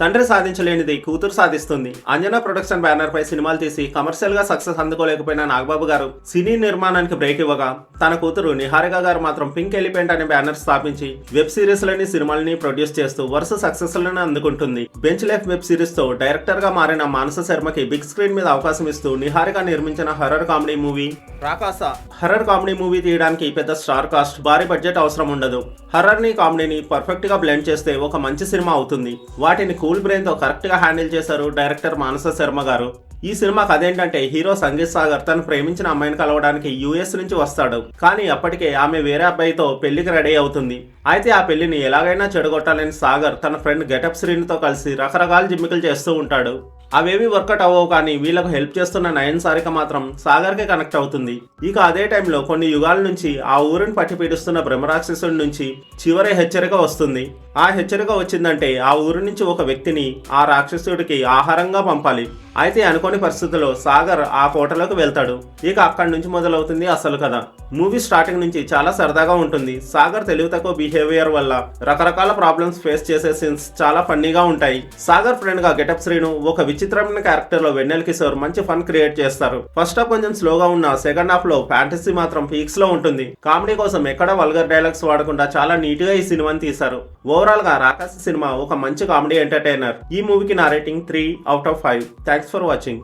తండ్రి సాధించలేనిది కూతురు సాధిస్తుంది. అంజనా ప్రొడక్షన్ బ్యానర్ పై సినిమాలు తీసి కమర్షియల్ గా సక్సెస్ అందుకోలేకపోయిన నాగబాబు గారు సినీ నిర్మాణానికి బ్రేక్ ఇవ్వగా, తన కూతురు నిహారిక గారు మాత్రం పింక్ ఎలిఫెంట్ అనే బ్యానర్ స్థాపించి వెబ్ సిరీస్ లని సినిమాలని ప్రొడ్యూస్ చేస్తూ వరుస సక్సెస్ లను అందుకుంటుంది. బెంచ్ లైఫ్ వెబ్ సిరీస్ తో డైరెక్టర్ గా మారిన మానస శర్మకి బిగ్ స్క్రీన్ మీద అవకాశం ఇస్తూ నిహారిక నిర్మించిన horror comedy movie Rakasa. Horror comedy movie తీయడానికి పెద్ద స్టార్ కాస్ట్, భారీ బడ్జెట్ అవసరం ఉండదు. హర్రర్ ని కామెడీని పర్ఫెక్ట్ గా బ్లెండ్ చేస్తే ఒక మంచి సినిమా అవుతుంది. వాటిని కూల్ బ్రెయిన్ తో కరెక్ట్ గా హ్యాండిల్ చేశారు డైరెక్టర్ మానస శర్మ గారు. ఈ సినిమా కథ ఏంటంటే, హీరో సంగీత్ సాగర్ తను ప్రేమించిన అమ్మాయిని కలవడానికి యుఎస్ నుంచి వస్తాడు. కానీ అప్పటికే ఆమె వేరే అబ్బాయితో పెళ్లికి రెడీ అవుతుంది. అయితే ఆ పెళ్లిని ఎలాగైనా చెడగొట్టాలని సాగర్ తన ఫ్రెండ్ గెటప్ శ్రీనితో కలిసి రకరకాల జిమ్మికలు చేస్తూ ఉంటాడు. అవేవి వర్కౌట్ అవ్వవు, కానీ వీళ్ళకు హెల్ప్ చేస్తున్న నయన్ సారిక మాత్రం సాగర్కే కనెక్ట్ అవుతుంది. ఇక అదే టైంలో కొన్ని యుగాల నుంచి ఆ ఊరిని పట్టి పీడిస్తున్న బ్రహ్మరాక్షసుడి నుంచి చివరి హెచ్చరిక వస్తుంది. ఆ హెచ్చరిక వచ్చిందంటే ఆ ఊరి నుంచి ఒక వ్యక్తిని ఆ రాక్షసుడికి ఆహారంగా పంపాలి. అయితే అనుకోని పరిస్థితుల్లో సాగర్ ఆ కోటలోకి వెళ్తాడు. ఇక అక్కడి నుంచి మొదలవుతుంది అసలు కథ. మూవీ స్టార్టింగ్ నుంచి చాలా సరదాగా ఉంటుంది. సాగర్ తెలివి తక్కువ బిహేవియర్ వల్ల రకరకాల ప్రాబ్లమ్స్ ఫేస్ చేసే సీన్స్ చాలా ఫన్నీగా ఉంటాయి. సాగర్ ఫ్రెండ్ గా గెటప్ శ్రీను ఒక విచిత్రమైన క్యారెక్టర్ లో వెన్నెల కిషోర్ మంచి ఫన్ క్రియేట్ చేస్తారు. ఫస్ట్ హాఫ్ కొంచెం స్లోగా ఉన్న సెకండ్ హాఫ్ లో ఫ్యాంటసీ మాత్రం పీక్స్ లో ఉంటుంది. కామెడీ కోసం ఎక్కడ వల్గర్ డైలాగ్స్ వాడకుండా చాలా నీట్ గా ఈ సినిమాని తీశారు. ఓవరాల్ గా రాకాస సినిమా ఒక మంచి కామెడీ ఎంటర్టైనర్. ఈ మూవీకి నా రేటింగ్ 3/5. Thanks for watching.